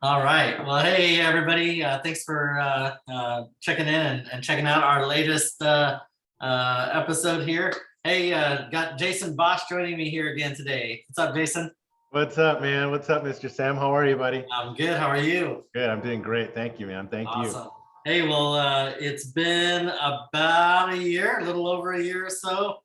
All right. Well, hey, everybody. Thanks for checking in and checking out our latest episode here. Hey, got Jason Bosch joining me here again today. What's up, Jason? What's up, man? What's up, Mr. Sam? How are you, buddy? I'm good. How are you? Good. I'm doing great. Thank you, man. Thank you. Awesome. Hey, well, it's been about a year, a little over a year or so,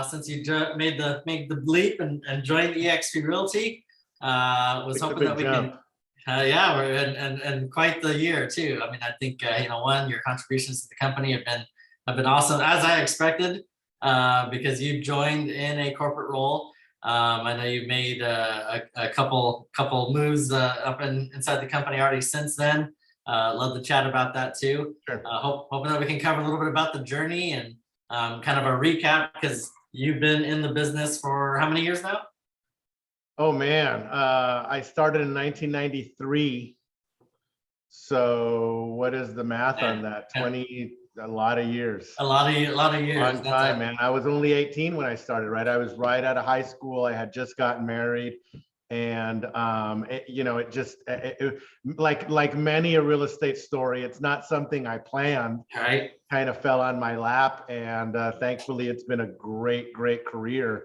since you made the leap and joined eXp Realty. Was It's a hoping that big we can. jump. Yeah, we're and quite the year too. I mean, I think one, your contributions to the company have been awesome, as I expected, because you joined in a corporate role. I know you've made a couple moves inside the company already since then. Love to chat about that too. Sure. Hoping that we can cover a little bit about the journey and kind of a recap, because you've been in the business for how many years now? Oh man, I started in 1993. So what is the math on that? 20, a lot of years. A lot of years. Long time, man. I was only 18 when I started, right? I was right out of high school. I had just gotten married. And like many a real estate story, it's not something I planned. Right. Kind of fell on my lap, and thankfully it's been a great career.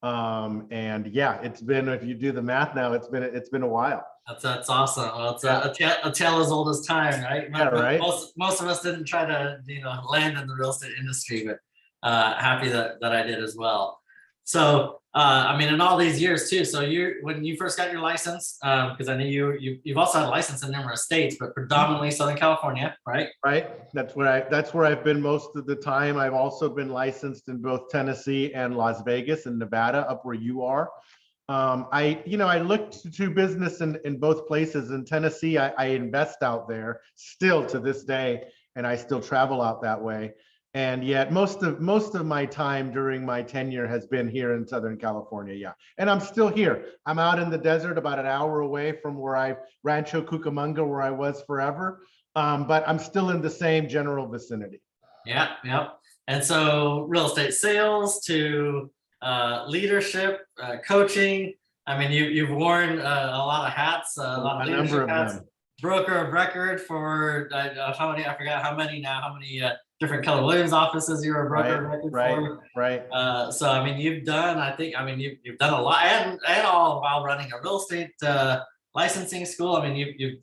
And yeah, it's been, if you do the math now, it's been a while. That's awesome. Well, it's a tale as old as time, right? Yeah, right. Most of us didn't try to land in the real estate industry, but happy that I did as well. So I mean, in all these years too. So when you first got your license, because I know you've also had a license in numerous states, but predominantly Southern California, right? Right. That's where I've been most of the time. I've also been licensed in both Tennessee and Las Vegas and Nevada, up where you are. I looked to business in both places. In Tennessee, I invest out there still to this day, and I still travel out that way. And yet most of my time during my tenure has been here in Southern California. Yeah. And I'm still here. I'm out in the desert about an hour away from Rancho Cucamonga, where I was forever. But I'm still in the same general vicinity. Yeah. And so real estate sales to leadership, coaching. I mean, you've worn a lot of hats, a lot of leadership hats. Them. Broker of record for how many? I forgot how many now. How many different Keller Williams offices you're a broker of record for? Right. So I mean, you've done. I think. I mean, you've done a lot, and all while running a real estate licensing school. I mean, you've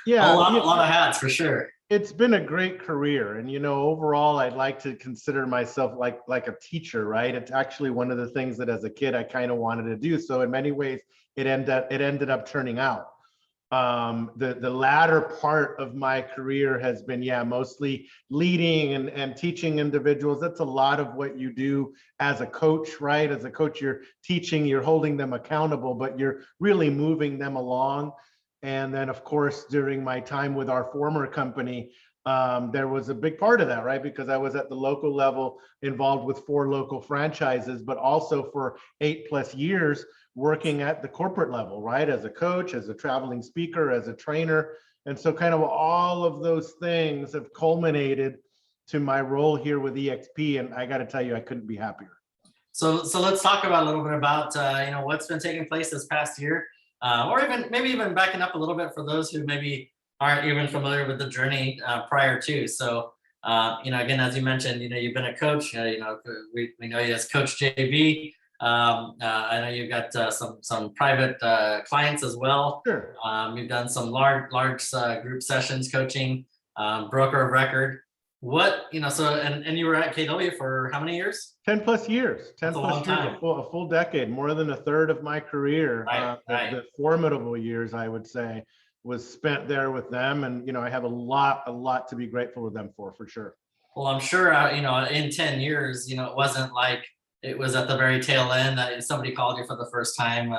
yeah, a lot of hats for sure. It's been a great career, and overall I'd like to consider myself like a teacher, right? It's actually one of the things that as a kid I kind of wanted to do. So in many ways it ended up turning out. The latter part of my career has been mostly leading and teaching individuals. That's a lot of what you do as a coach, right? As a coach, you're teaching, you're holding them accountable, but you're really moving them along. And then, of course, during my time with our former company, there was a big part of that, right? Because I was at the local level involved with 4 local franchises, but also for 8+ years working at the corporate level, right? As a coach, as a traveling speaker, as a trainer. And so kind of all of those things have culminated to my role here with eXp. And I got to tell you, I couldn't be happier. So let's talk about a little bit about, what's been taking place this past year. Or maybe even backing up a little bit for those who maybe aren't even familiar with the journey prior to. So, again, as you mentioned, you've been a coach. We know you as Coach JB. I know you've got some private clients as well. Sure. You've done some large group sessions coaching, broker of record. What, and you were at KW for how many years? 10+ years. 10+ years, time. a full decade, more than a third of my career. Right. The formidable years, I would say, was spent there with them. And, I have a lot to be grateful with them for sure. Well, I'm sure, in 10 years, it wasn't like it was at the very tail end that somebody called you for the first time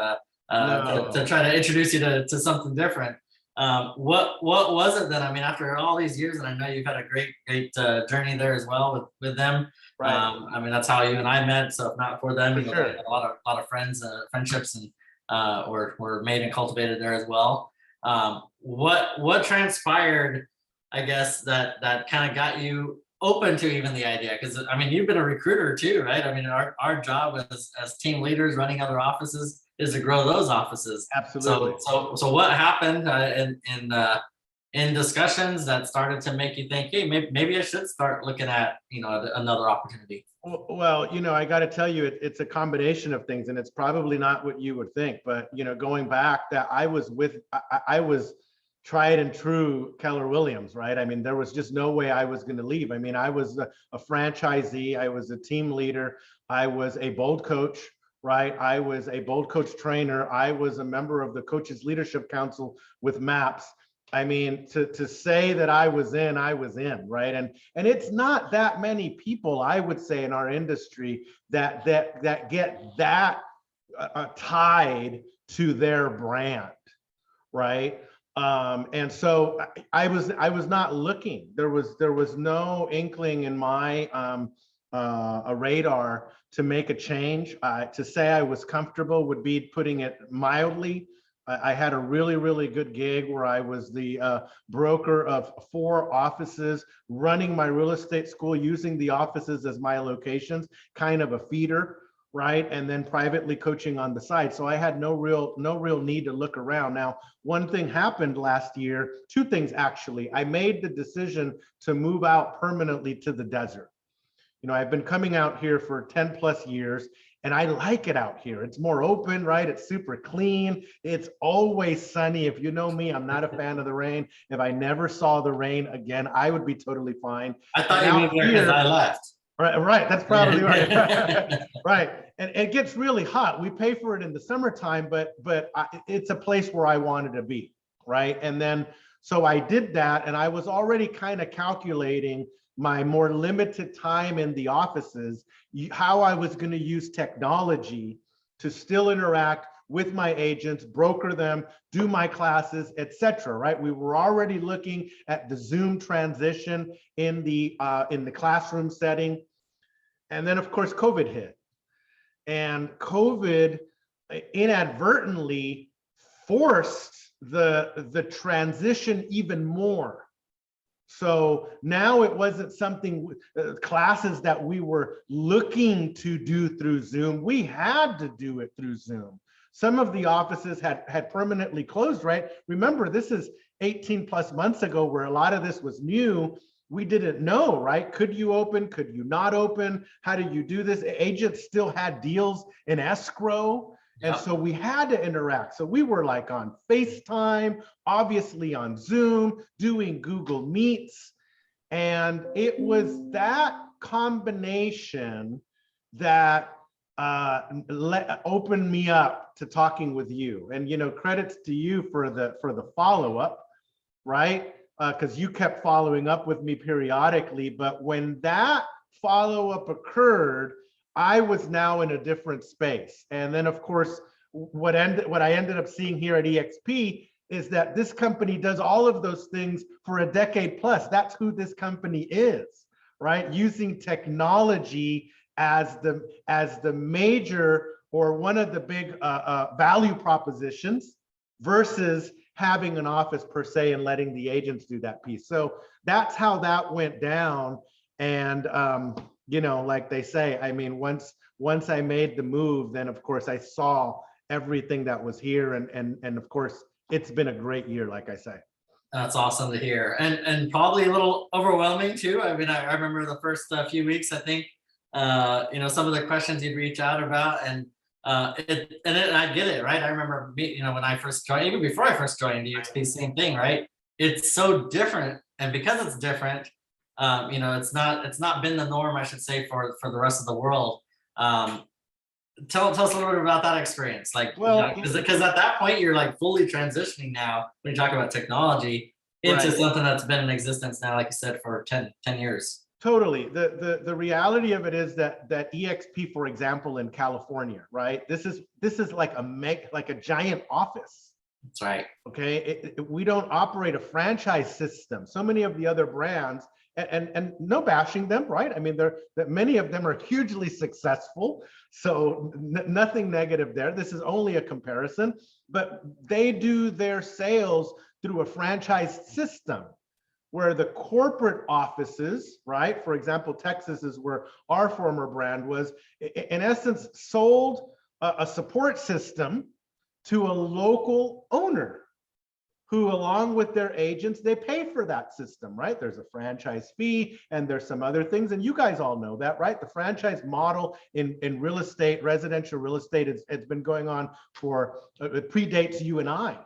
No. to try to introduce you to something different. What was it then? I mean, after all these years, and I know you've had a great journey there as well with them. Right. I mean, that's how you and I met. So if not for them, sure. a lot of friends, friendships, and were made and cultivated there as well. What transpired, I guess, that kind of got you open to even the idea? Because I mean, you've been a recruiter too, right? I mean, our job as team leaders running other offices is to grow those offices. Absolutely. So what happened in discussions that started to make you think, hey, maybe I should start looking at, another opportunity? Well, I got to tell you, it's a combination of things, and it's probably not what you would think. But going back, that I was tried and true Keller Williams, right? I mean, there was just no way I was going to leave. I mean, I was a franchisee, I was a team leader, I was a bold coach, right? I was a bold coach trainer, I was a member of the Coaches Leadership Council with MAPS. I mean, to say that I was in, right? And it's not that many people, I would say, in our industry that get that tied to their brand, right? And so I was not looking. There was no inkling in my a radar to make a change. To say I was comfortable would be putting it mildly. I had a really, really good gig where I was the broker of 4 offices, running my real estate school, using the offices as my locations, kind of a feeder, right? And then privately coaching on the side. So I had no real need to look around. Now, one thing happened last year, 2 things actually. I made the decision to move out permanently to the desert. I've been coming out here for 10 plus years, and I like it out here. It's more open, right? It's super clean. It's always sunny. If you know me, I'm not a fan of the rain. If I never saw the rain again, I would be totally fine. I thought you moved there because I left. Right. That's probably right. Right. And it gets really hot. We pay for it in the summertime, but it's a place where I wanted to be, right? And then, so I did that, and I was already kind of calculating my more limited time in the offices, how I was going to use technology to still interact with my agents, broker them, do my classes, etc. Right? We were already looking at the Zoom transition in the classroom setting, and then of course COVID hit, and COVID inadvertently forced the transition even more. So now it wasn't something, classes that we were looking to do through Zoom. We had to do it through Zoom. Some of the offices had permanently closed, right? Remember, this is 18 plus months ago where a lot of this was new. We didn't know, right? Could you open? Could you not open? How do you do this? Agents still had deals in escrow. And so we had to interact. So we were like on FaceTime, obviously on Zoom, doing Google Meets. And it was that combination that opened me up to talking with you. And, credits to you for the follow-up, right? Because you kept following up with me periodically. But when that follow-up occurred, I was now in a different space. And then of course, what I ended up seeing here at eXp is that this company does all of those things for a decade plus. That's who this company is, right? Using technology as the major, or one of the big value propositions, versus having an office per se and letting the agents do that piece. So that's how that went down. And like they say, I mean, once I made the move, then of course I saw everything that was here, and of course it's been a great year, like I say. That's awesome to hear, and probably a little overwhelming too. I mean, I remember the first few weeks, I think, some of the questions you'd reach out about, and I get it, right? I remember, when I first joined, even before I first joined eXp, same thing, right? It's so different, and because it's different, it's not been the norm, I should say, for the rest of the world. Tell us a little bit about that experience, like, well, because at that point you're like fully transitioning now when you talk about technology into something that's been in existence now, like you said, for 10 years. Totally. The reality of it is that eXp, for example, in California, right? This is like a giant office. That's right. Okay, we don't operate a franchise system. So many of the other brands, and no bashing them, right? I mean, many of them are hugely successful, so nothing negative there. This is only a comparison, but they do their sales through a franchise system, where the corporate offices, right? For example, Texas is where our former brand was, in essence, sold a support system to a local owner who, along with their agents, they pay for that system, right? There's a franchise fee and there's some other things. And you guys all know that, right? The franchise model in real estate, residential real estate, it's been going on for, it predates you and I.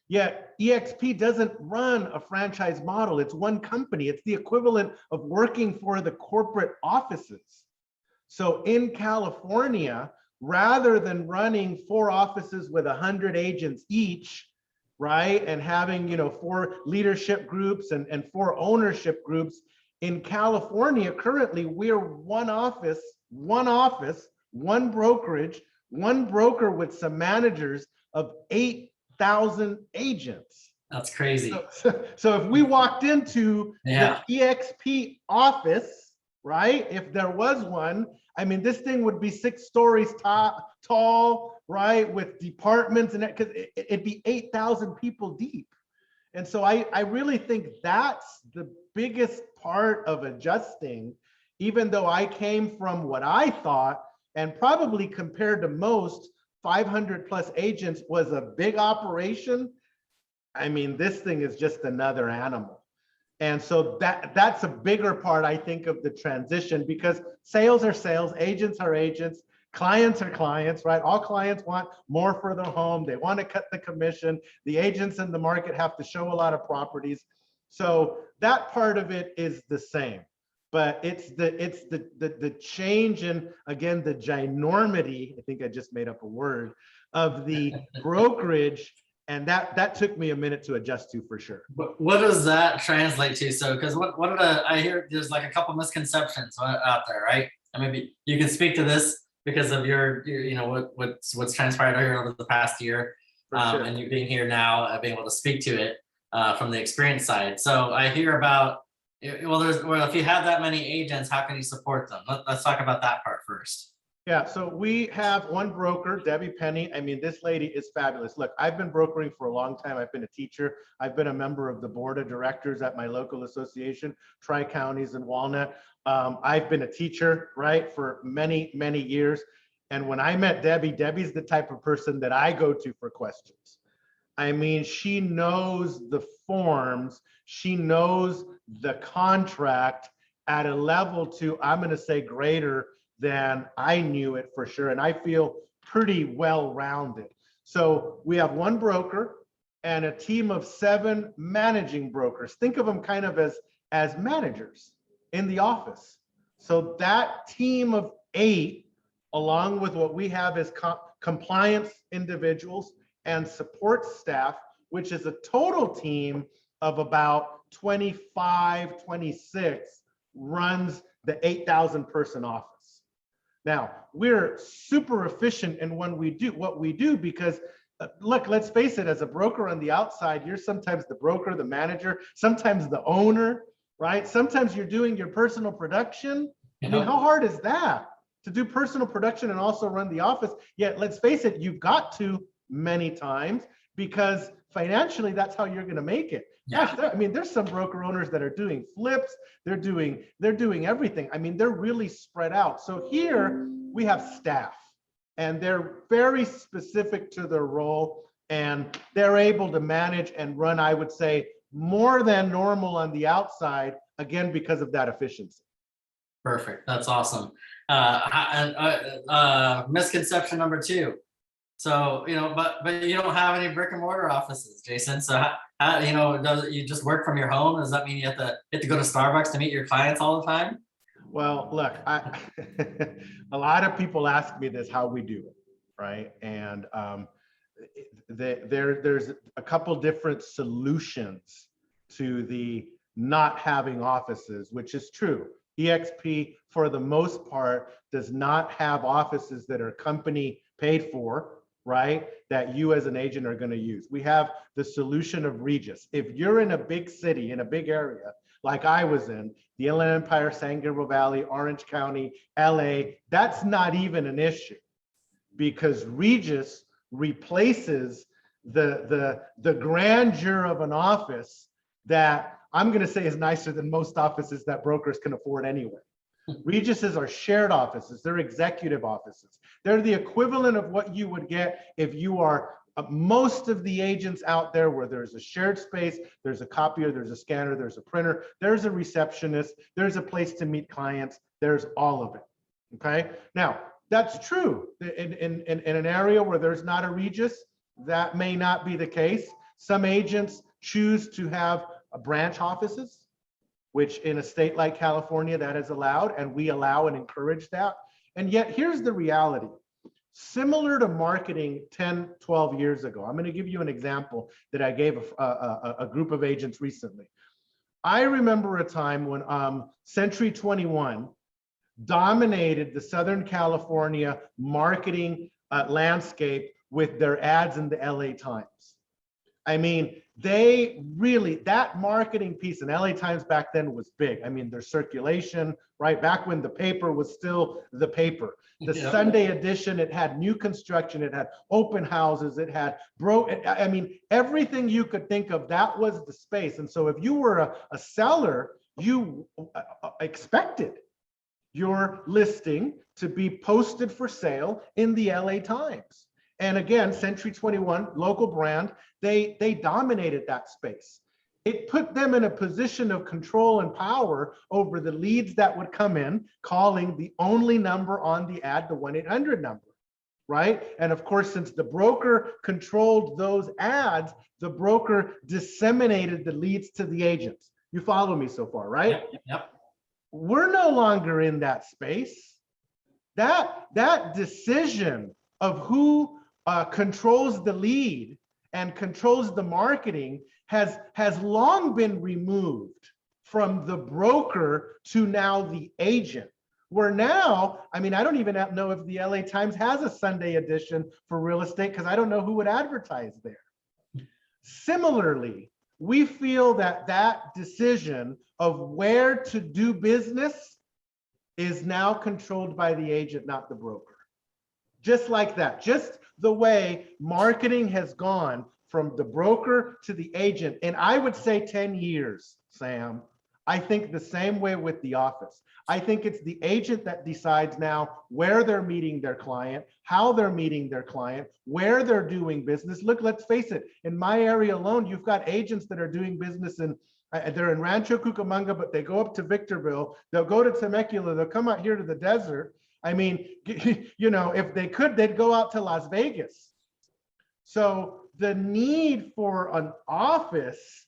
Yet eXp doesn't run a franchise model. It's one company. It's the equivalent of working for the corporate offices. So in California, rather than running 4 offices with 100 agents each, right, and having 4 leadership groups and 4 ownership groups, in California currently we're one office, one brokerage, one broker with some managers of 8,000 agents. That's crazy. So if we walked into Yeah. the eXp office, right, if there was one, I mean, this thing would be 6 stories tall, right, with departments and because it'd be 8,000 people deep. And so I really think that's the biggest part of adjusting, even though I came from what I thought, and probably compared to most, 500 plus agents was a big operation. I mean, this thing is just another animal. And so that's a bigger part, I think, of the transition, because sales are sales, agents are agents, clients are clients, right? All clients want more for their home. They want to cut the commission. The agents in the market have to show a lot of properties. So that part of it is the same, but it's the change in, again, the ginormity, I think I just made up a word, of the brokerage. And that took me a minute to adjust to, for sure. But what does that translate to? So, because I hear there's like a couple misconceptions out there, right? And maybe you can speak to this because of your what's transpired here over the past year, Sure. and you being here now, being able to speak to it from the experience side. So I hear about, well, if you have that many agents, how can you support them? Let's talk about that part first. Yeah, so we have one broker, Debbie Penny. I mean, this lady is fabulous. Look, I've been brokering for a long time. I've been a teacher. I've been a member of the board of directors at my local association, Tri-Counties and Walnut. I've been a teacher, right, for many, many years. And when I met Debbie, Debbie's the type of person that I go to for questions. I mean, she knows the forms. She knows the contract at a level to, I'm going to say, greater than I knew it, for sure. And I feel pretty well-rounded. So we have one broker and a team of 7 managing brokers. Think of them kind of as managers in the office. So that team of 8, along with what we have as compliance individuals and support staff, which is a total team of about 25, 26, runs the 8,000 person office. Now, we're super efficient in what we do because, look, let's face it, as a broker on the outside, you're sometimes the broker, the manager, sometimes the owner, right? Sometimes you're doing your personal production. I mean, how hard is that to do personal production and also run the office? Yet, let's face it, you've got to many times, because financially, that's how you're going to make it. Yeah. Gosh, I mean, there's some broker owners that are doing flips. They're doing everything. I mean, they're really spread out. So here we have staff, and they're very specific to their role, and they're able to manage and run, I would say, more than normal on the outside, again, because of that efficiency. Perfect. That's awesome. Misconception number 2. So, but you don't have any brick and mortar offices, Jason. So how you just work from your home? Does that mean you have to go to Starbucks to meet your clients all the time? Well, look, a lot of people ask me this, how we do it, right? And there's a couple different solutions to the not having offices, which is true. eXp, for the most part, does not have offices that are company paid for, right, that you as an agent are going to use. We have the solution of Regus. If you're in a big city, in a big area, like I was in, the Inland Empire, San Gabriel Valley, Orange County, LA, that's not even an issue, because Regus replaces the grandeur of an office that I'm going to say is nicer than most offices that brokers can afford anyway. Regises are shared offices. They're executive offices. They're the equivalent of what you would get if you are most of the agents out there where there's a shared space, there's a copier, there's a scanner, there's a printer, there's a receptionist, there's a place to meet clients, there's all of it. Okay. Now, that's true. In an area where there's not a Regis, that may not be the case. Some agents choose to have branch offices, which in a state like California, that is allowed, and we allow and encourage that. And yet, here's the reality. Similar to marketing 10, 12 years ago, I'm going to give you an example that I gave a group of agents recently. I remember a time when Century 21 dominated the Southern California marketing landscape with their ads in the LA Times. I mean, they really, that marketing piece in LA Times back then was big. I mean, their circulation, right? Back when the paper was still the paper. The Sunday edition, it had new construction, it had open houses, it had I mean, everything you could think of, that was the space. And so if you were a seller, you expected your listing to be posted for sale in the LA Times. And again, Century 21, local brand, they dominated that space. It put them in a position of control and power over the leads that would come in, calling the only number on the ad, the 1-800 number, right? And of course, since the broker controlled those ads, the broker disseminated the leads to the agents. You follow me so far, right? Yep. We're no longer in that space. That decision of who controls the lead and controls the marketing has long been removed from the broker to now the agent. Where now, I mean, I don't even know if the LA Times has a Sunday edition for real estate because I don't know who would advertise there. Similarly, we feel that that decision of where to do business is now controlled by the agent, not the broker. Just like that, just the way marketing has gone from the broker to the agent. And I would say 10 years, Sam. I think the same way with the office. I think it's the agent that decides now where they're meeting their client, how they're meeting their client, where they're doing business. Look, let's face it, in my area alone, you've got agents that are doing business they're in Rancho Cucamonga, but they go up to Victorville, they'll go to Temecula, they'll come out here to the desert. I mean, you know, if they could, they'd go out to Las Vegas. So the need for an office,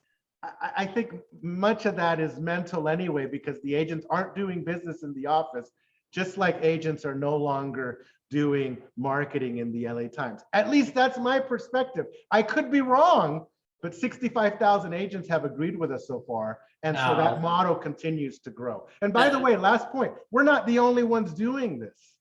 I think much of that is mental anyway, because the agents aren't doing business in the office, just like agents are no longer doing marketing in the LA Times. At least that's my perspective. I could be wrong, but 65,000 agents have agreed with us so far. And so that model continues to grow. And by the way, last point, we're not the only ones doing this,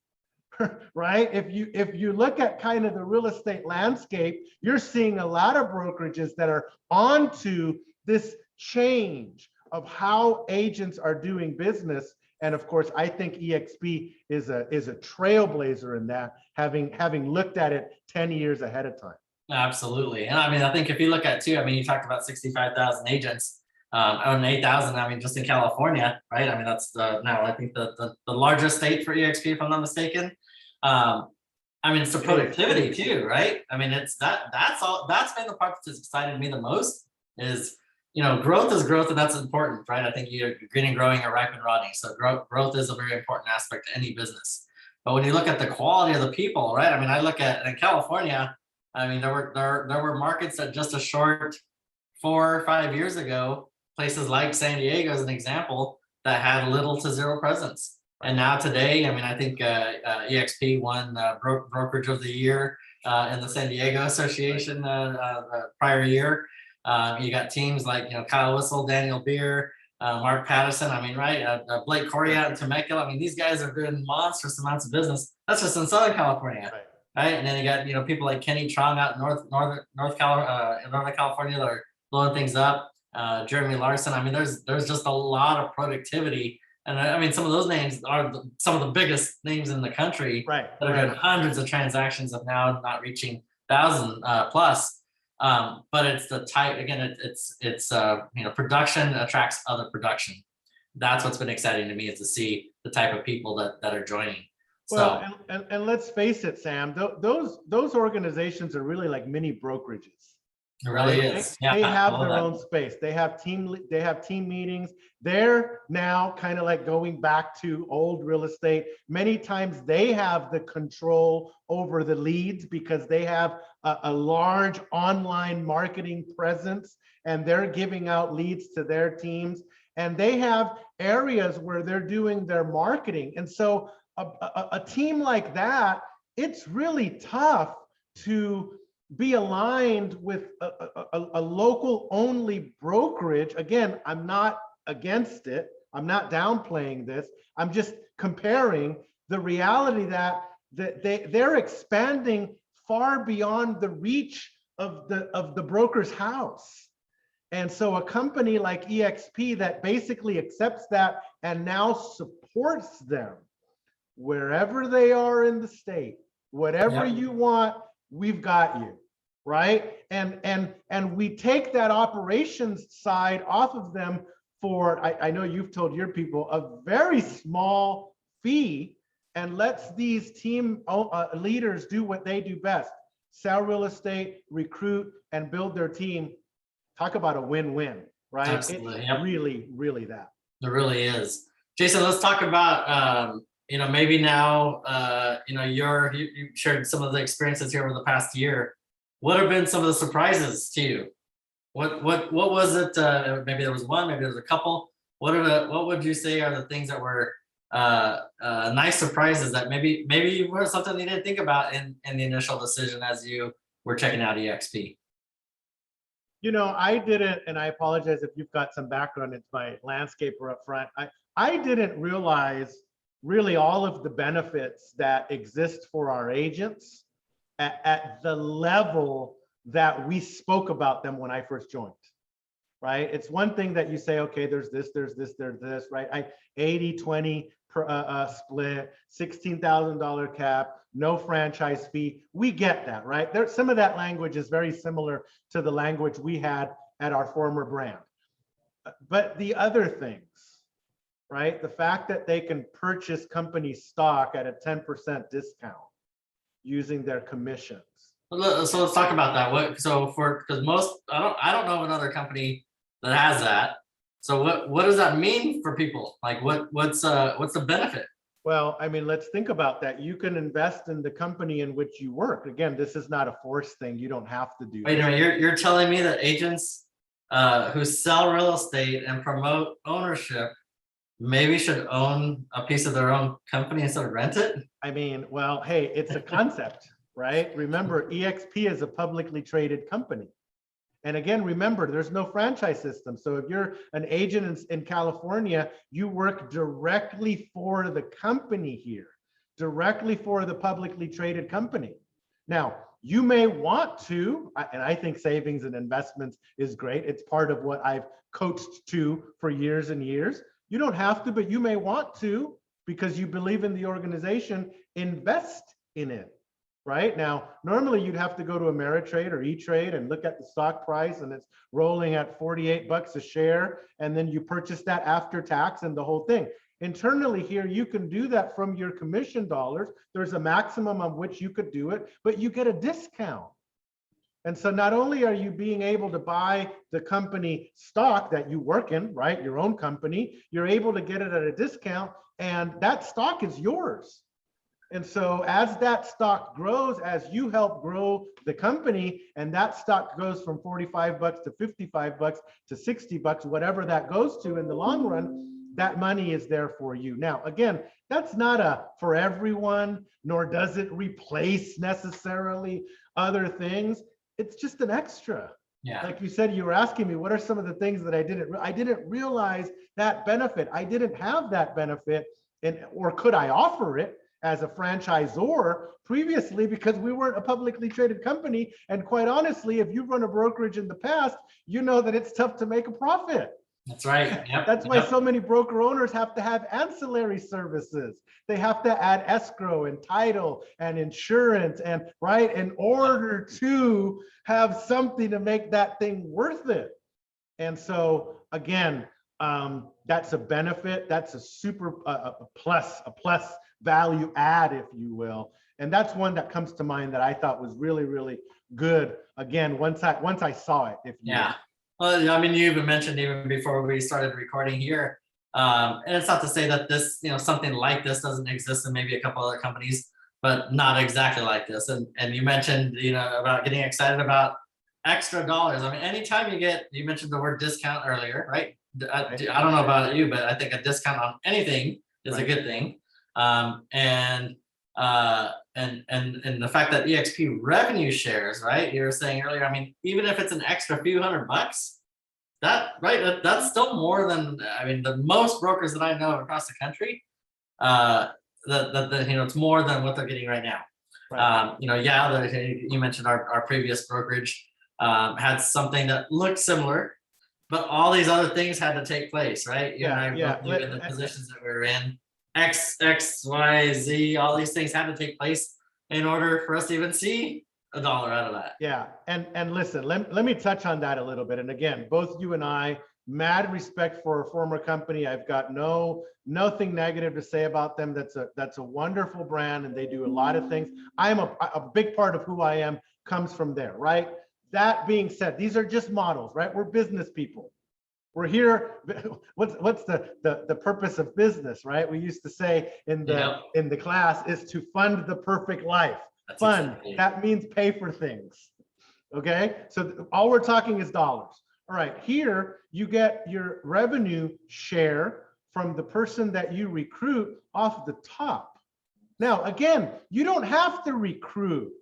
right? If you look at kind of the real estate landscape, you're seeing a lot of brokerages that are onto this change of how agents are doing business. And of course, I think eXp is a trailblazer in that, having looked at it 10 years ahead of time. Absolutely. And I mean, I think if you look at too, I mean, you talked about 65,000 agents, and 8,000, I mean, just in California, right? I mean, that's now I think the largest state for eXp, if I'm not mistaken. I mean, it's the productivity too, right? I mean, it's that's been the part that's excited me the most is, you know, growth is growth, and that's important, right? I think you're green and growing are ripe and rotting. So growth is a very important aspect to any business. But when you look at the quality of the people, right? I mean, I look at in California, I mean, there were markets that just a short 4 or 5 years ago, places like San Diego as an example, that had little to zero presence. And now today, I mean, I think eXp won brokerage of the year in the San Diego Association prior year. You got teams like, you know, Kyle Whissel, Daniel Beer, Mark Patterson. I mean, right, Blake Corey out in Temecula. I mean, these guys are doing monstrous amounts of business. That's just in Southern California. Right, and then you got, you know, people like Kenny Trong out in Northern California that are blowing things up. Jeremy Larson. I mean, there's just a lot of productivity, and I mean, some of those names are some of the biggest names in the country, that are doing hundreds of transactions of now not reaching 1,000 plus. But it's the type, again, it's you know, production attracts other production. that's what's been exciting to me, is to see the type of people that are joining. Well, So and let's face it, Sam, those organizations are really like mini brokerages. it really Right? is. They Yeah, I have love their that. own space. They have team meetings. They're now kind of like going back to old real estate. Many times they have the control over the leads because they have a large online marketing presence, and they're giving out leads to their teams. And they have areas where they're doing their marketing. And so a team like that, it's really tough to be aligned with a local only brokerage. Again, I'm not against it. I'm not downplaying this. I'm just comparing the reality that they're expanding far beyond the reach of the broker's house. And so a company like eXp that basically accepts that and now supports them wherever they are in the state, whatever Yep. you want, we've got you, right? And we take that operations side off of them for, I know you've told your people, a very small fee, and lets these team leaders do what they do best: sell real estate, recruit, and build their team. Talk about a win-win, right? Absolutely. It's Yep. really that. There really is. Jason, let's talk about, maybe now, you shared some of the experiences here over the past year. What have been some of the surprises to you? What was it? Maybe there was one, maybe there was a couple. What would you say are the things that were nice surprises that maybe were something you didn't think about in the initial decision as you were checking out eXp? I didn't, and I apologize if you've got some background, it's my landscaper up front. I didn't realize really all of the benefits that exist for our agents at the level that we spoke about them when I first joined, right? It's one thing that you say, okay, there's this, right? 80-20 split, $16,000 cap, no franchise fee. We get that, right? There's some of that language is very similar to the language we had at our former brand. But the other things, right? The fact that they can purchase company stock at a 10% discount using their commissions. So let's talk about that. Because I don't know of another company that has that. So what does that mean for people? Like what's the benefit? Well, I mean, let's think about that. You can invest in the company in which you work. Again, this is not a forced thing. You don't have to do Wait this. a minute, you're telling me that agents who sell real estate and promote ownership maybe should own a piece of their own company instead of rent it? I mean, well, hey, it's a concept, right? Remember, eXp is a publicly traded company. And again, remember, there's no franchise system. So if you're an agent in California, you work directly for the company here, directly for the publicly traded company. Now, you may want to, and I think savings and investments is great. It's part of what I've coached to for years and years. You don't have to, but you may want to, because you believe in the organization, invest in it. Right now, normally you'd have to go to Ameritrade or E-Trade and look at the stock price, and it's rolling at 48 bucks a share, and then you purchase that after tax and the whole thing. Internally here, you can do that from your commission dollars. There's a maximum of which you could do it, but you get a discount. And so not only are you being able to buy the company stock that you work in, right, your own company, you're able to get it at a discount, and that stock is yours. And so as that stock grows, as you help grow the company, and that stock goes from 45 bucks to 55 bucks to 60 bucks, whatever that goes to in the long run, that money is there for you. Now, again, that's not for everyone, nor does it replace necessarily other things. It's just an extra. Yeah. Like you said, you were asking me, what are some of the things that I didn't realize that benefit. I didn't have that benefit, or could I offer it as a franchisor previously, because we weren't a publicly traded company. And quite honestly, if you've run a brokerage in the past, you know that it's tough to make a profit. That's right. Yep. That's why so many broker owners have to have ancillary services. They have to add escrow and title and insurance, and right, in order to have something to make that thing worth it. And so again, That's a benefit. That's a super a plus value add, if you will. And that's one that comes to mind that I thought was really, really good. Again, once I saw it, if you Yeah. Well, I mean, you even mentioned even before we started recording here, and it's not to say that this, something like this doesn't exist in maybe a couple other companies, but not exactly like this. And you mentioned, about getting excited about extra dollars. I mean, anytime you mentioned the word discount earlier, right? I don't know about you, but I think a discount on anything is a good thing. And the fact that eXp revenue shares, right? You were saying earlier, I mean, even if it's an extra few $100, that's still more than, I mean, the most brokers that I know across the country, it's more than what they're getting right now. Right. You mentioned our previous brokerage had something that looked similar, but all these other things had to take place, right? You and I both knew in the positions that we were in, X, Y, Z, all these things had to take place in order for us to even see $1 out of that. Yeah, and listen, let me touch on that a little bit. And again, both you and I, mad respect for a former company. I've got nothing negative to say about them. That's a wonderful brand, and they do a lot of things. I'm a big part of who I am comes from there, right? That being said, these are just models, right? We're business people. We're here. What's the purpose of business, right? We used to say in the class is to fund the perfect life. That's Fund, exactly. that means pay for things. Okay, so all we're talking is dollars. All right, here you get your revenue share from the person that you recruit off the top. Now, again, you don't have to recruit.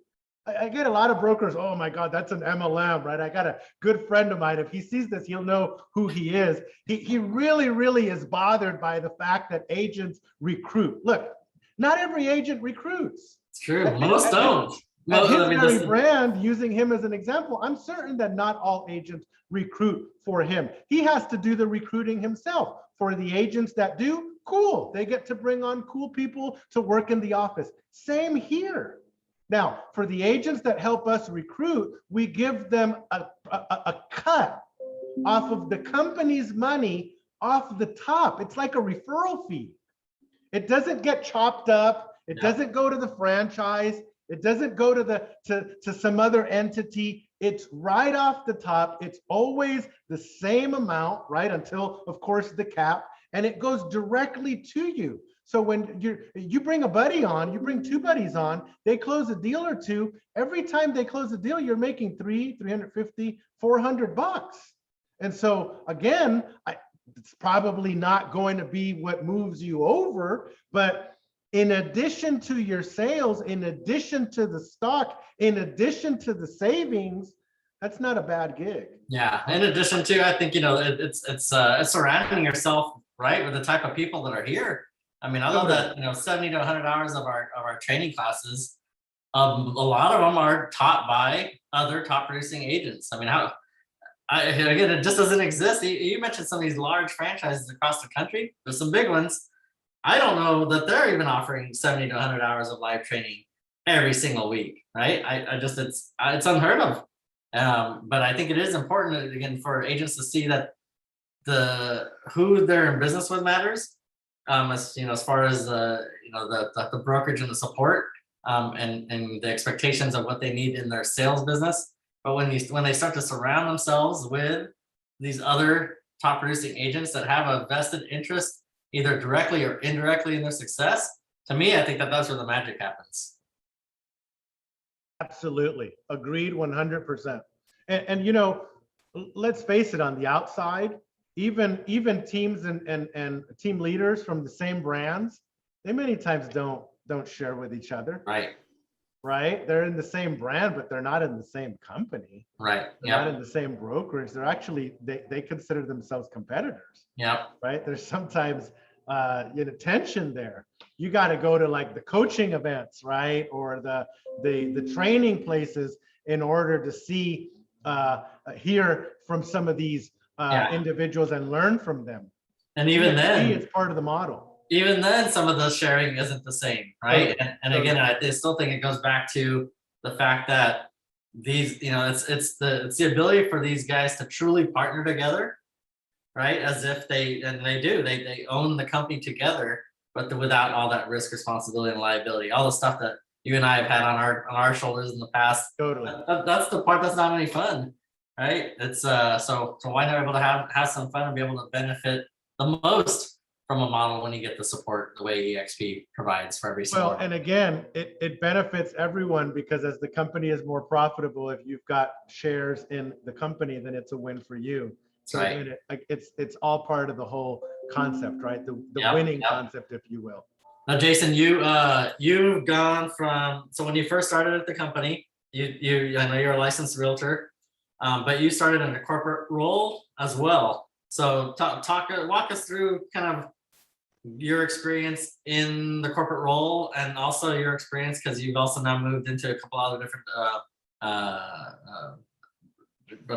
I get a lot of brokers, oh my God, that's an MLM, right? I got a good friend of mine. If he sees this, he'll know who he is. He really, really is bothered by the fact that agents recruit. Look, not every agent recruits. It's true. Most don't. At his very brand, using him as an example, I'm certain that not all agents recruit for him. He has to do the recruiting himself. For the agents that do, cool. They get to bring on cool people to work in the office. Same here. Now, for the agents that help us recruit, we give them a cut off of the company's money off the top. It's like a referral fee. It doesn't get chopped up. It doesn't go to the franchise. It doesn't go to some other entity. It's right off the top. It's always the same amount, right? Until, of course, the cap, and it goes directly to you. So when you bring a buddy on, you bring two buddies on, they close a deal or two. Every time they close a deal, you're making $350, $400. And so again, it's probably not going to be what moves you over, but in addition to your sales, in addition to the stock, in addition to the savings, that's not a bad gig. Yeah. In addition to, I think, it's surrounding yourself, right, with the type of people that are here. I mean, I love that, 70 to 100 hours of our training classes. A lot of them are taught by other top producing agents. I mean, again, it just doesn't exist. You mentioned some of these large franchises across the country. There's some big ones. I don't know that they're even offering 70 to 100 hours of live training every single week, right? It's unheard of. But I think it is important, again, for agents to see that who they're in business with matters. As far as the brokerage and the support, and the expectations of what they need in their sales business. But when they start to surround themselves with these other top producing agents that have a vested interest, either directly or indirectly, in their success, to me, I think that's where the magic happens. Absolutely. Agreed 100%. And let's face it, on the outside, even teams and team leaders from the same brands, they many times don't share with each other. Right. They're in the same brand, but they're not in the same company. Right. They're not in the same brokerage. They're actually, they consider themselves competitors. Yeah. Right. There's sometimes tension there. You got to go to like the coaching events, right, or the training places in order to hear from some of these individuals and learn from them. And even then, it's part of the model. Even then, some of the sharing isn't the same, right? And again, I still think it goes back to the fact that these, it's the ability for these guys to truly partner together, right? As if they own the company together, but without all that risk, responsibility, and liability, all the stuff that you and I have had on our shoulders in the past. Totally. That's the part that's not any fun, right? It's so why not be able to have some fun and be able to benefit the most from a model when you get the support the way eXp provides for every single. Well, and again, it benefits everyone, because as the company is more profitable, if you've got shares in the company, then it's a win for you. So right. it's all part of the whole concept, right? The Yep, winning yep. concept, if you will. Now, Jason, you've gone from, so when you first started at the company, I know you're a licensed realtor, but you started in a corporate role as well. So walk us through kind of your experience in the corporate role, and also your experience, because you've also now moved into a couple other different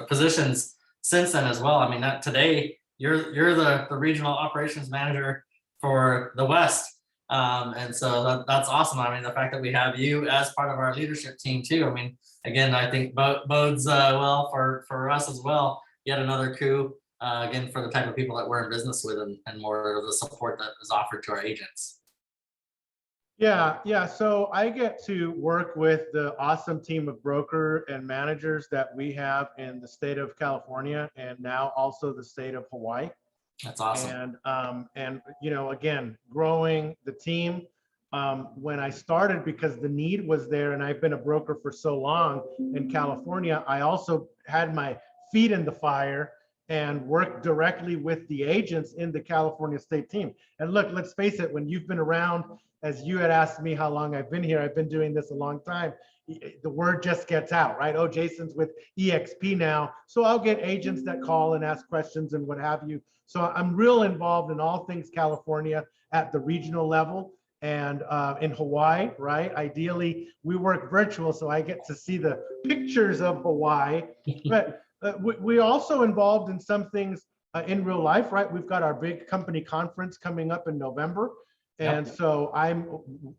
positions since then as well. I mean, today you're the regional operations manager for the West. And so that's awesome. I mean, the fact that we have you as part of our leadership team too. I mean, again, I think bodes well for us as well. Yet another coup, again, for the type of people that we're in business with, and more of the support that is offered to our agents. Yeah. So I get to work with the awesome team of broker and managers that we have in the state of California, and now also the state of Hawaii. That's awesome. And again, growing the team. When I started, because the need was there, and I've been a broker for so long in California, I also had my feet in the fire and worked directly with the agents in the California state team. And look, let's face it, when you've been around, as you had asked me how long I've been here, I've been doing this a long time. The word just gets out, right? Oh, Jason's with eXp now. So I'll get agents that call and ask questions and what have you. So I'm real involved in all things California at the regional level, and in Hawaii, right? Ideally, we work virtual, so I get to see the pictures of Hawaii. But we also involved in some things in real life, right? We've got our big company conference coming up in November. And so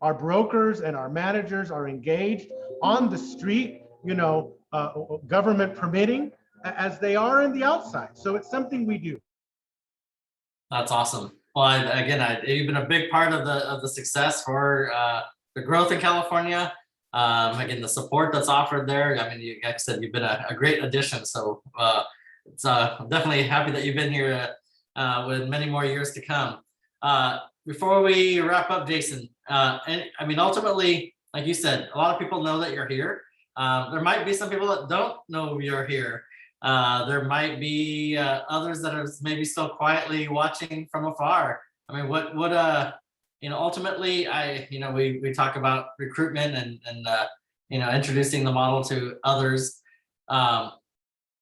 our brokers and our managers are engaged on the street, government permitting, as they are in the outside. So it's something we do. That's awesome. Well, you've been a big part of the success for the growth in California. Again, the support that's offered there. I mean, like I said, you've been a great addition. So it's I'm definitely happy that you've been here with many more years to come. Before we wrap up, Jason, and I mean, ultimately, like you said, a lot of people know that you're here. There might be some people that don't know you're here. There might be others that are maybe still quietly watching from afar. I mean, ultimately, we talk about recruitment and introducing the model to others.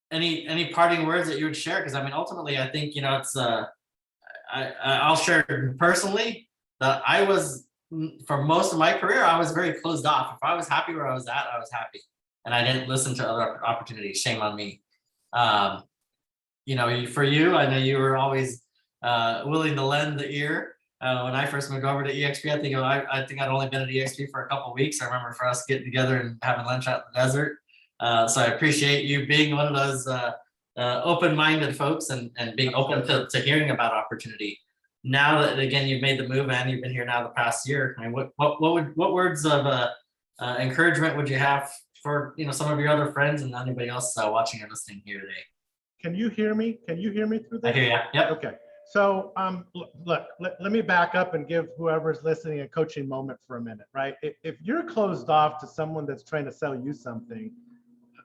Any parting words that you would share? Because I mean, ultimately, I think it's. I'll share personally that I was, for most of my career, I was very closed off. If I was happy where I was at, I was happy, and I didn't listen to other opportunities. Shame on me. For you, I know you were always willing to lend the ear. When I first moved over to eXp, I think I'd only been at eXp for a couple of weeks. I remember for us getting together and having lunch out in the desert. So I appreciate you being one of those open-minded folks and being open to hearing about opportunity. Now that, again, you've made the move and you've been here now the past year, I mean, what words of encouragement would you have for some of your other friends and anybody else watching or listening here today? Can you hear me? Can you hear me through this? I hear you. Yep. Okay. So look, let me back up and give whoever's listening a coaching moment for a minute, right? If you're closed off to someone that's trying to sell you something,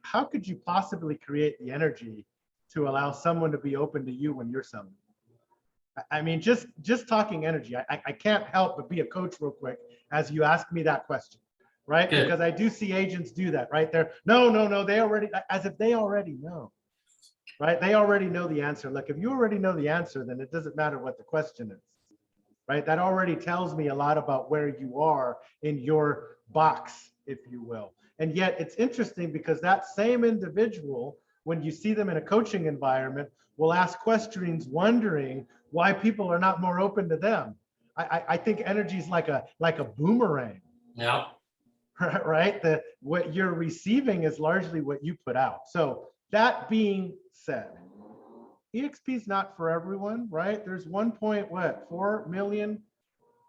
how could you possibly create the energy to allow someone to be open to you when you're selling? I mean, just talking energy, I can't help but be a coach real quick as you ask me that question, right? Good. Because I do see agents do that, right? They're no, they already, as if they already know, right? They already know the answer. Look, if you already know the answer, then it doesn't matter what the question is, right? That already tells me a lot about where you are in your box, if you will. And yet it's interesting because that same individual, when you see them in a coaching environment, will ask questions wondering why people are not more open to them. I think energy is like a boomerang. Yeah. Right? What you're receiving is largely what you put out. So that being said, eXp is not for everyone, right? There's 1.4 million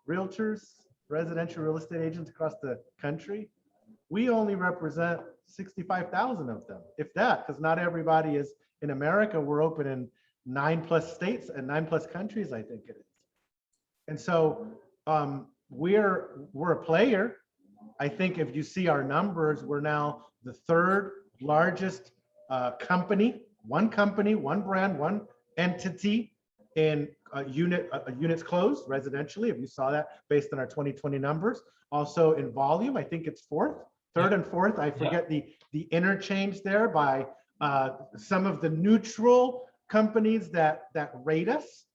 realtors, residential real estate agents across the country. We only represent 65,000 of them, if that, because not everybody is in America. We're open in 9+ states and 9+ countries, I think it is. And so we're a player. I think if you see our numbers, we're now the third largest company, one brand, one entity in units closed residentially. If you saw that based on our 2020 numbers, also in volume, I think it's third and fourth. I forget the interchange there by some of the neutral companies that rate us.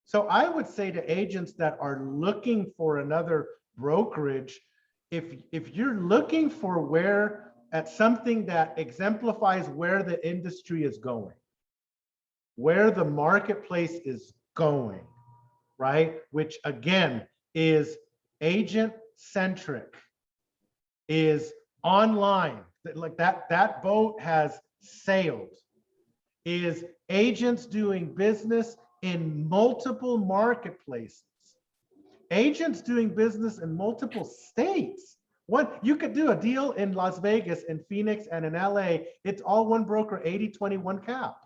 So I would say to agents that are looking for another brokerage, if you're looking for at something that exemplifies where the industry is going, where the marketplace is going, right? Which again is agent centric, is online, like that boat has sailed, is agents doing business in multiple marketplaces, agents doing business in multiple states. You could do a deal in Las Vegas, in Phoenix, and in LA. It's all one broker, 80-20 cap,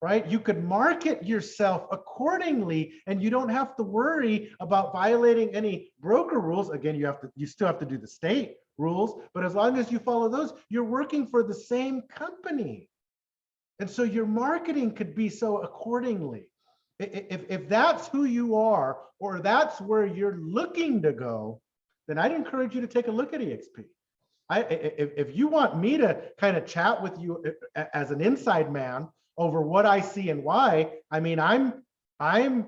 right? You could market yourself accordingly, and you don't have to worry about violating any broker rules. Again, you still have to do the state rules, but as long as you follow those, you're working for the same company. And so your marketing could be so accordingly. If that's who you are, or that's where you're looking to go, then I'd encourage you to take a look at eXp. If you want me to kind of chat with you as an inside man over what I see and why, I mean, I'm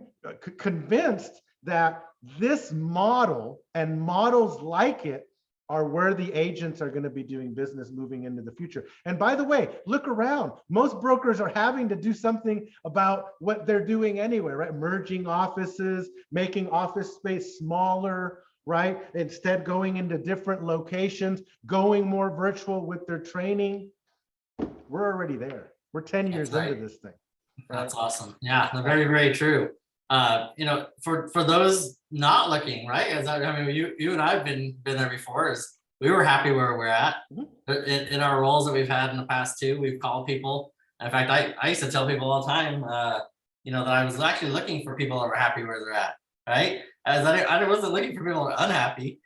convinced that this model and models like it are where the agents are going to be doing business moving into the future. And by the way, look around. Most brokers are having to do something about what they're doing anyway, right? Merging offices, making office space smaller, right? Instead going into different locations, going more virtual with their training. We're already there. We're 10 years into this thing. Right? That's awesome. Yeah, very, very true. You know, for those not looking, right? As I mean, you and I've been there before. Is we were happy where we're at in our roles that we've had in the past too. We've called people. In fact, I used to tell people all the time, you know, that I was actually looking for people that were happy where they're at, right? As I wasn't looking for people that were unhappy.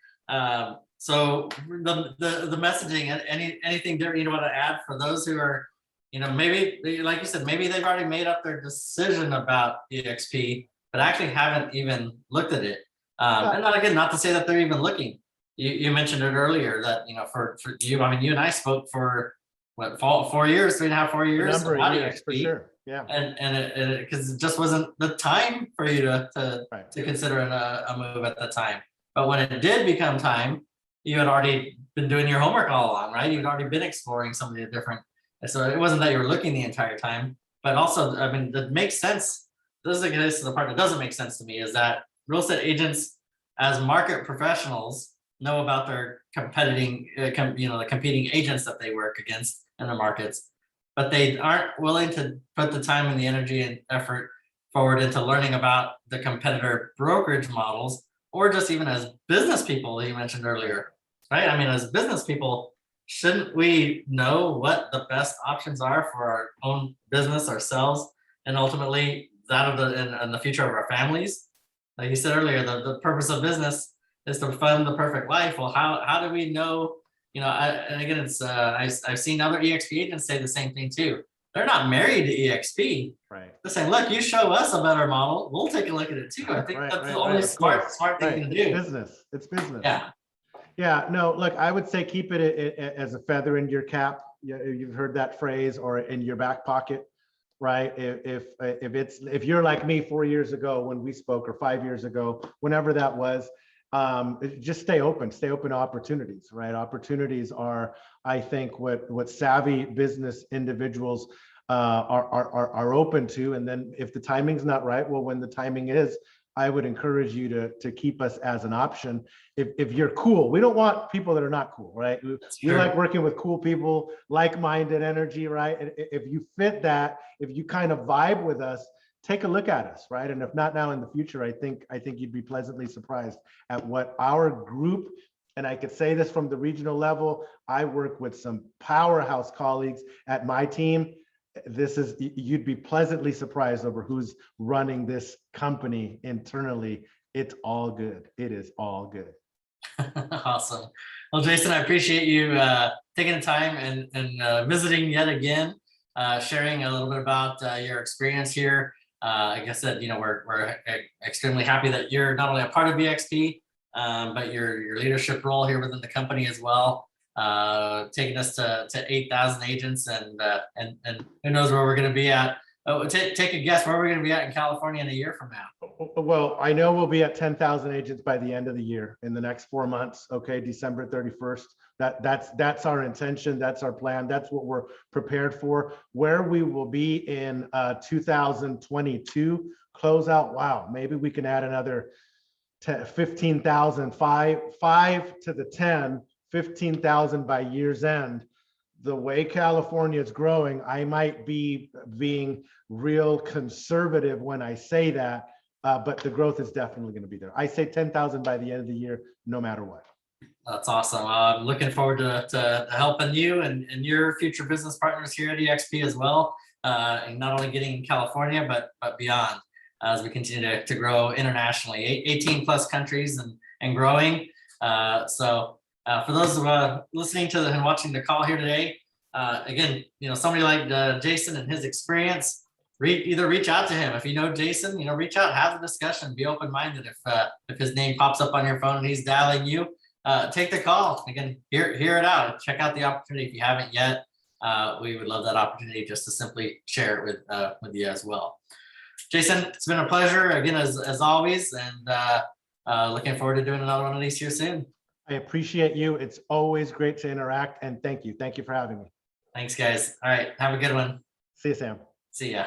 So the messaging, anything different you want to add for those who are, you know, maybe like you said, maybe they've already made up their decision about eXp, but actually haven't even looked at it. And not, again, not to say that they're even looking. You mentioned it earlier that, you know, for you, I mean, you and I spoke for what, 4 years, 3.5-4 years about eXp, for sure. Yeah. And because it just wasn't the time for you to consider a move at the time. But when it did become time, you had already been doing your homework all along, right? You'd already been exploring some of the different. So it wasn't that you were looking the entire time, but also, I mean, that makes sense. This is the part that doesn't make sense to me, is that real estate agents as market professionals know about their competing, the competing agents that they work against in the markets, but they aren't willing to put the time and the energy and effort forward into learning about the competitor brokerage models, or just even as business people that you mentioned earlier, right? I mean, as business people, shouldn't we know what the best options are for our own business, ourselves, and ultimately that of the future of our families? Like you said earlier, the purpose of business is to fund the perfect life. Well, how do we know? You know, and again, it's I've seen other eXp agents say the same thing too. They're not married to eXp. Right. They're saying, look, you show us a better model, we'll take a look at it too. I think that's the only smart thing to do. Business. It's business. Yeah. Yeah, no, look, I would say keep it as a feather in your cap. You've heard that phrase, or in your back pocket, right? If you're like me 4 years ago when we spoke, or 5 years ago, whenever that was, just stay open to opportunities, right? Opportunities are, I think, what savvy business individuals are open to. And then if the timing's not right, well, when the timing is, I would encourage you to keep us as an option if you're cool. We don't want people that are not cool, right? We like working with cool people, like-minded energy, right? And if you fit that, if you kind of vibe with us, take a look at us, right? And if not now, in the future, I think you'd be pleasantly surprised at what our group, and I could say this from the regional level, I work with some powerhouse colleagues at my team. You'd be pleasantly surprised over who's running this company internally. It's all good. It is all good. Awesome. Well, Jason, I appreciate you taking the time and visiting yet again, sharing a little bit about your experience here. Like I said, we're extremely happy that you're not only a part of eXp, but your leadership role here within the company as well. Taking us to 8,000 agents, and who knows where we're going to be at. Oh, take a guess where we're going to be at in California in a year from now. Well, I know we'll be at 10,000 agents by the end of the year, in the next 4 months. Okay, December 31st. That's our intention. That's our plan. That's what we're prepared for. Where we will be in 2022 closeout. Wow, maybe we can add another 15,000, 5 to the 10. 15,000 by year's end. The way California is growing, I might be being real conservative when I say that, but the growth is definitely going to be there. I say 10,000 by the end of the year, no matter what. That's awesome. I'm looking forward to helping you and your future business partners here at eXp as well, and not only getting in California, but beyond, as we continue to grow internationally, 18 plus countries and growing. For those listening to and watching the call here today, again, somebody like Jason and his experience, either reach out to him. If you know Jason, reach out, have a discussion, be open-minded. If his name pops up on your phone and he's dialing you, take the call. Again, hear it out. Check out the opportunity if you haven't yet. We would love that opportunity just to simply share it with you as well. Jason, it's been a pleasure again as always, and looking forward to doing another one of these here soon. I appreciate you. It's always great to interact, and thank you. Thank you for having me. Thanks, guys. All right. Have a good one. See you, Sam. See ya.